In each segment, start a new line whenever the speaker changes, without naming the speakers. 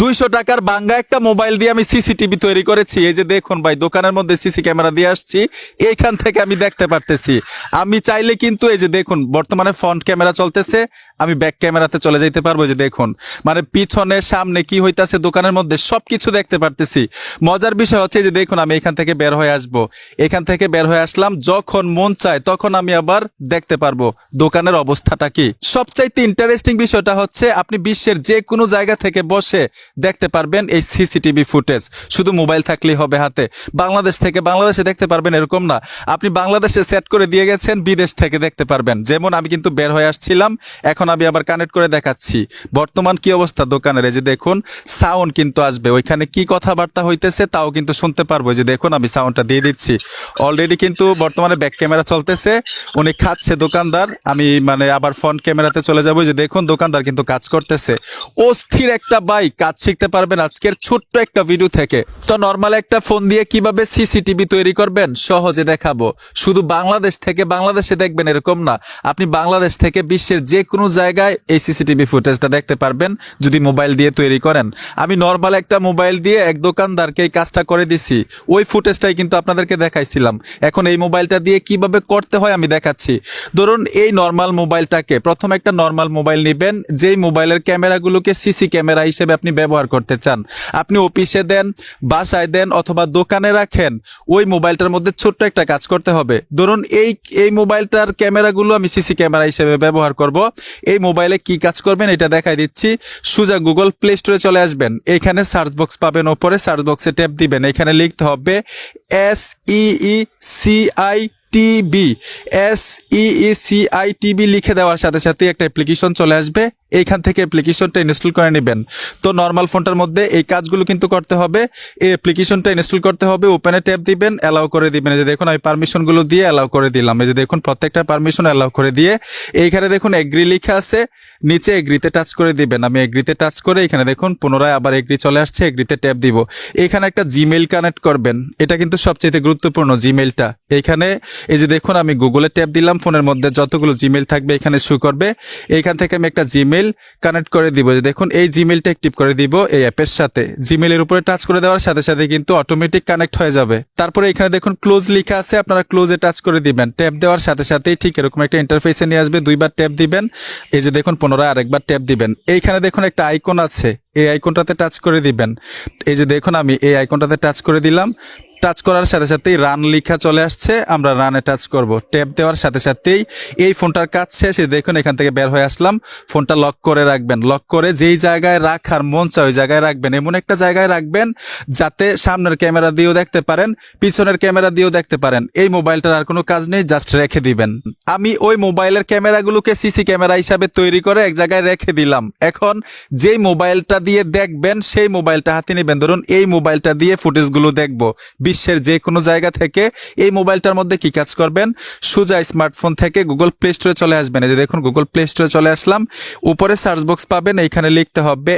200 টাকার বাঙ্গা একটা মোবাইল দিয়ে আমি সিসিটিভি তৈরি করেছি। এই যে দেখুন ভাই, দোকানের মধ্যে সিসি ক্যামেরা দিয়ে আসছি, এইখান থেকে আমি দেখতে পারতেছি। আমি চাইলে কিন্তু এই যে দেখুন, বর্তমানে ফ্রন্ট ক্যামেরা চলতেছে, আমি ব্যাক ক্যামেরাতে চলে যাইতে পারবো। যে দেখুন, মানে পিছনে সামনে কি হইতাছে দোকানের মধ্যে সবকিছু দেখতে পারতেছি। মজার বিষয় হচ্ছে যে দেখুন, আমি এখান থেকে বের হয়ে আসবো, এখান থেকে বের হয়ে আসলাম, যখন মন চায় তখন আমি আবার দেখতে পারবো দোকানের অবস্থাটা কি। সবচাইতে ইন্টারেস্টিং বিষয়টা হচ্ছে আপনি বিশ্বের যে কোনো জায়গা থেকে বসে দেখতে পারবেন এই সিসিটিভি ফুটেজ। শুধু মোবাইল থাকলেই হবে হাতে। বাংলাদেশ থেকে বাংলাদেশে দেখতে পারবেন এরকম না, আপনি বাংলাদেশে সেট করে দিয়ে গেছেন, বিদেশ থেকে দেখতে পারবেন। যেমন আমি কিন্তু বের হয়ে আসছিলাম, এখন আমি আবার কানেক্ট করে দেখাচ্ছি বর্তমান কি অবস্থা দোকানের। এই যে দেখুন, সাউন্ড কিন্তু আসবে, ওইখানে কি কথাবার্তা হইতেছে তাও কিন্তু শুনতে পারবো। যে দেখুন, আমি সাউন্ডটা দিয়ে দিচ্ছি। অলরেডি কিন্তু বর্তমানে ব্যাক ক্যামেরা চলতেছে, উনি খাচ্ছে দোকানদার। আমি মানে আবার ফ্রন্ট ক্যামেরাতে চলে যাবো। যে দেখুন, দোকানদার কিন্তু কাজ করতেছে। অস্থির একটা বাইক, কাজ শিখতে পারবেন আজকের ছোট্ট একটা ভিডিও থেকে। তো নর্মাল একটা ফোন দিয়ে কিভাবে সিসিটিভি তৈরি করবেন সহজে দেখাবো। শুধু বাংলাদেশ থেকে বাংলাদেশে দেখবেন এরকম না, আপনি বাংলাদেশ থেকে বিশ্বের যে কোনো জায়গায় এই সিসিটিভি ফুটেজটা দেখতে পারবেন যদি মোবাইল দিয়ে তৈরি করেন। আমি নর্মাল একটা মোবাইল দিয়ে এক দোকানদারকে এই কাজটা করে দিছি, ওই ফুটেজটাই কিন্তু আপনাদেরকে দেখাইছিলাম। এখন এই মোবাইলটা দিয়ে কিভাবে করতে হয় আমি দেখাচ্ছি। ধরুন, এই নর্মাল মোবাইলটাকে, প্রথম একটা নর্মাল মোবাইল নেবেন, যেই মোবাইলের ক্যামেরাগুলোকে সিসি ক্যামেরা হিসেবে আপনি ব্যবহার করতে চান। আপনি অফিসে দেন, বাসায় দেন অথবা দোকানে রাখেন, ওই মোবাইলটার মধ্যে ছোট্ট একটা কাজ করতে হবে। ধরুন, এই মোবাইলটার ক্যামেরাগুলো আমি সিসি ক্যামেরা হিসেবে ব্যবহার করব। এই মোবাইলে কি কাজ করবেন এটা দেখাই দিচ্ছি। সোজা গুগল প্লে স্টোরে চলে আসবেন, এখানে সার্চ বক্স পাবেন, ওপরে সার্চ বক্সে ট্যাপ দিবেন, এখানে লিখতে হবে SEECITB। SEECITB লিখে দেওয়ার সাথে সাথে একটা অ্যাপ্লিকেশন চলে আসবে, এইখান থেকে অ্যাপ্লিকেশনটা ইনস্টল করে নেবেন। তো নর্মাল ফোনটার মধ্যে এই কাজগুলো কিন্তু করতে হবে। এই অ্যাপ্লিকেশনটা ইনস্টল করতে হবে, ওপেনে ট্যাপ দিবেন, অ্যালাউ করে দিবেন। এই যে দেখুন, আমি পারমিশনগুলো দিয়ে অ্যালাউ করে দিলাম। এই যে দেখুন, প্রত্যেকটা পারমিশন অ্যালাউ করে দিয়ে এইখানে দেখুন এগ্রি লেখা আছে, নিচে এগ্রিতে টাচ করে দিবেন। আমি এগ্রিতে টাচ করে এখানে দেখুন পুনরায় আবার এগ্রি চলে আসছে, এগ্রিতে ট্যাপ দিব। এখানে একটা জিমেইল কানেক্ট করবেন, এটা কিন্তু সবচেয়ে গুরুত্বপূর্ণ, জিমেইলটা। এইখানে এই যে দেখুন, আমি গুগলে ট্যাপ দিলাম, ফোনের মধ্যে যতগুলো জিমেইল থাকবে এখানে শো করবে। এইখান থেকে আমি একটা জিমেইল কানেক্ট করে দিব। যে দেখুন, এই জিমেইলটা অ্যাক্টিভ করে দিব এই অ্যাপের সাথে। জিমেইলের উপরে টাচ করে দেওয়ার সাথে সাথে কিন্তু অটোমেটিক কানেক্ট হয়ে যাবে। তারপরে এখানে দেখুন ক্লোজ লেখা আছে, আপনারা ক্লোজে টাচ করে দিবেন। ট্যাপ দেওয়ার সাথে সাথেই ঠিক এরকম একটা ইন্টারফেসে নিয়ে আসবে, দুইবার ট্যাপ দিবেন। এই যে দেখুন, পুনরায় আরেকবার ট্যাপ দিবেন। এইখানে দেখুন একটা আইকন আছে, এই আইকনটাতে টাচ করে দিবেন। এই যে দেখুন, আমি এই আইকনটাতে টাচ করে দিলাম। টাচ করার সাথে সাথেই রান লেখা চলে আসছে, আমরা রানে টাচ করব। ট্যাপ দেওয়ার সাথে সাথেই এই ফোনটার কাজ শেষ। দেখুন, এখান থেকে বের হয়ে আসলাম। ফোনটা লক করে রাখবেন, লক করে যেই জায়গায় রাখার মন চায় ওই জায়গায় রাখবেন। এমন একটা জায়গায় রাখবেন যাতে সামনের ক্যামেরা দিয়েও দেখতে পারেন, পিছনের ক্যামেরা দিয়েও দেখতে পারেন। এই মোবাইলটার আর কোনো কাজ নেই, জাস্ট রেখে দিবেন। আমি ওই মোবাইলের ক্যামেরাগুলোকে সিসি ক্যামেরা হিসাবে তৈরি করে এক জায়গায় রেখে দিলাম। এখন যেই মোবাইলটা দিয়ে দেখবেন সেই মোবাইলটা হাতে নেবেন। ধরুন, এই মোবাইলটা দিয়ে ফুটেজগুলো দেখবো বিশ্বের যে কোনো জায়গা থেকে। এই মোবাইলটার মধ্যে কি কাজ করবেন, সোজা স্মার্টফোন থেকে গুগল প্লে স্টোরে চলে আসবেন। এই যে দেখুন, গুগল প্লে স্টোরে চলে আসলাম, উপরে সার্চ বক্স পাবেন, এইখানে লিখতে হবে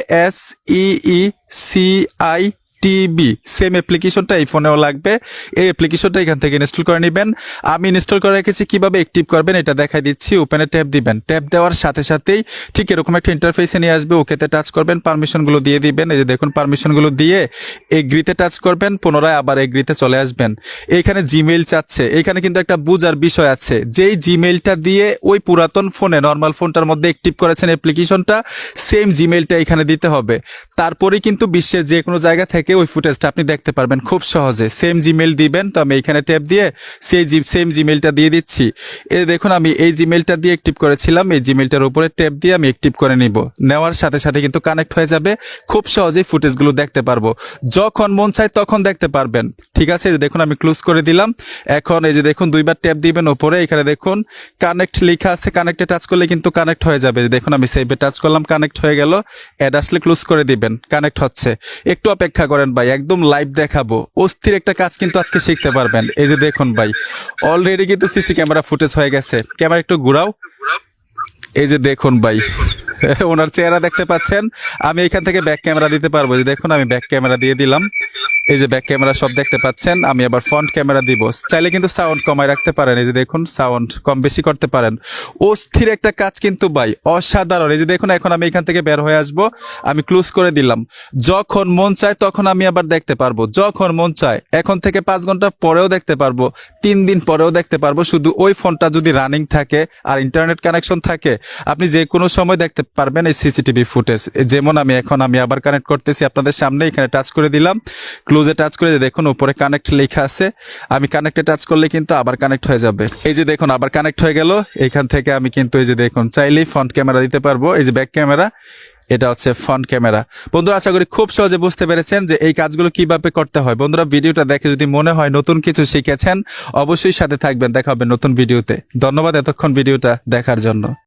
SEECITB। সেম অ্যাপ্লিকেশনটা এই ফোনেও লাগবে, এই অ্যাপ্লিকেশনটা এখান থেকে ইনস্টল করে নেবেন। আমি ইনস্টল করে রেখেছি, কিভাবে অ্যাক্টিভ করবেন এটা দেখাই দিচ্ছি। ওপেনে ট্যাপ দিবেন, ট্যাপ দেওয়ার সাথে সাথেই ঠিক এরকম একটা ইন্টারফেসে নিয়ে আসবে, ওকেতে টাচ করবেন, পারমিশনগুলো দিয়ে দিবেন। এই যে দেখুন, পারমিশনগুলো দিয়ে এগ্রিতে টাচ করবেন, পুনরায় আবার এগ্রিতে চলে আসবেন। এইখানে জিমেইল চাচ্ছে, এইখানে কিন্তু একটা বুঝার বিষয় আছে, যেই জিমেইলটা দিয়ে ওই পুরাতন ফোনে নর্মাল ফোনটার মধ্যে অ্যাক্টিভ করেছেন অ্যাপ্লিকেশনটা, সেম জিমেইলটা এখানে দিতে হবে। তারপরেই কিন্তু বিশ্বের যে কোনো জায়গা থেকে ওই ফুটেজটা আপনি দেখতে পারবেন খুব সহজে। সেম জিমেইল দিবেন। তো আমি এখানে ট্যাপ দিয়ে সেম জিমেইলটা দিয়ে দিচ্ছি। এই দেখুন, আমি এই জিমেইলটা দিয়ে অ্যাক্টিভ করেছিলাম, এই জিমেইলটার উপরে ট্যাপ দিয়ে আমি অ্যাক্টিভ করে নিব। নেওয়ার সাথে সাথে কিন্তু কানেক্ট হয়ে যাবে, খুব সহজেই ফুটেজগুলো দেখতে পারবো, যখন মন চায় তখন দেখতে পারবেন। ঠিক আছে, এই যে দেখুন, আমি ক্লোজ করে দিলাম। এখন এই যে দেখুন, দুইবার ট্যাপ দিবেন উপরে, এখানে দেখুন কানেক্ট লেখা আছে, কানেক্টে টাচ করলে কিন্তু কানেক্ট হয়ে যাবে। দেখুন, আমি সেভে টাচ করলাম, কানেক্ট হয়ে গেল। অ্যাড আসলে ক্লোজ করে দিবেন, কানেক্ট হচ্ছে। একটু অপেক্ষা করেন ভাই, একদম লাইভ দেখাবো। অস্থির একটা কাজ কিন্তু আজকে শিখতে পারবেন। এই যে দেখুন ভাই, অলরেডি কিন্তু সিসি ক্যামেরা ফুটেজ হয়ে গেছে। ক্যামেরা একটু ঘুরাও। এই যে দেখুন ভাই, ওনার চেহারা দেখতে পাচ্ছেন। আমি এখান থেকে ব্যাক ক্যামেরা দিতে পারবো। যে দেখুন, আমি ব্যাক ক্যামেরা দিয়ে দিলাম। এই যে ব্যাক ক্যামেরা সব দেখতে পাচ্ছেন। আমি আবার ফ্রন্ট ক্যামেরা দিব, চাইলে কিন্তু সাউন্ড কমায় রাখতে পারেন। এই যে দেখুন সাউন্ড কম বেশি করতে পারেন। অস্থির একটা কাজ কিন্তু ভাই, অসাধারণ। এই যে দেখুন এখন আমি এখান থেকে বের হয়ে আসব, আমি ক্লোজ করে দিলাম। যখন মন চায় তখন আমি আবার দেখতে পারবো, যখন মন চায়। এখন থেকে 5 ঘন্টা পরেও দেখতে পারবো, 3 দিন পরেও দেখতে পারবো। শুধু ওই ফোনটা যদি রানিং থাকে আর ইন্টারনেট কানেকশন থাকে, আপনি যে কোনো সময় দেখতে পারবেন এই সিসিটিভি ফুটেজ। যেমন আমি আবার কানেক্ট করতেছি আপনাদের সামনে, এখানে টাচ করে দিলাম, ক্লোজে টাচ করে দেখুন উপরে কানেক্ট লেখা আছে। আমি কানেক্টে টাচ করলে কিন্তু আবার কানেক্ট হয়ে যাবে। এই যে দেখুন আবার কানেক্ট হয়ে গেল। এখান থেকে আমি কিন্তু এই যে দেখুন চাইলেই ফ্রন্ট ক্যামেরা দিতে পারবো। এই যে ব্যাক ক্যামেরা, এটা হচ্ছে ফ্রন্ট ক্যামেরা। বন্ধুরা আশা করি খুব সহজে বুঝতে পেরেছেন যে এই কাজগুলো কিভাবে করতে হয়। বন্ধুরা ভিডিওটা দেখে যদি মনে হয় নতুন কিছু শিখেছেন, অবশ্যই সাথে থাকবেন। দেখা হবে নতুন ভিডিওতে। ধন্যবাদ এতক্ষণ ভিডিওটা দেখার জন্য।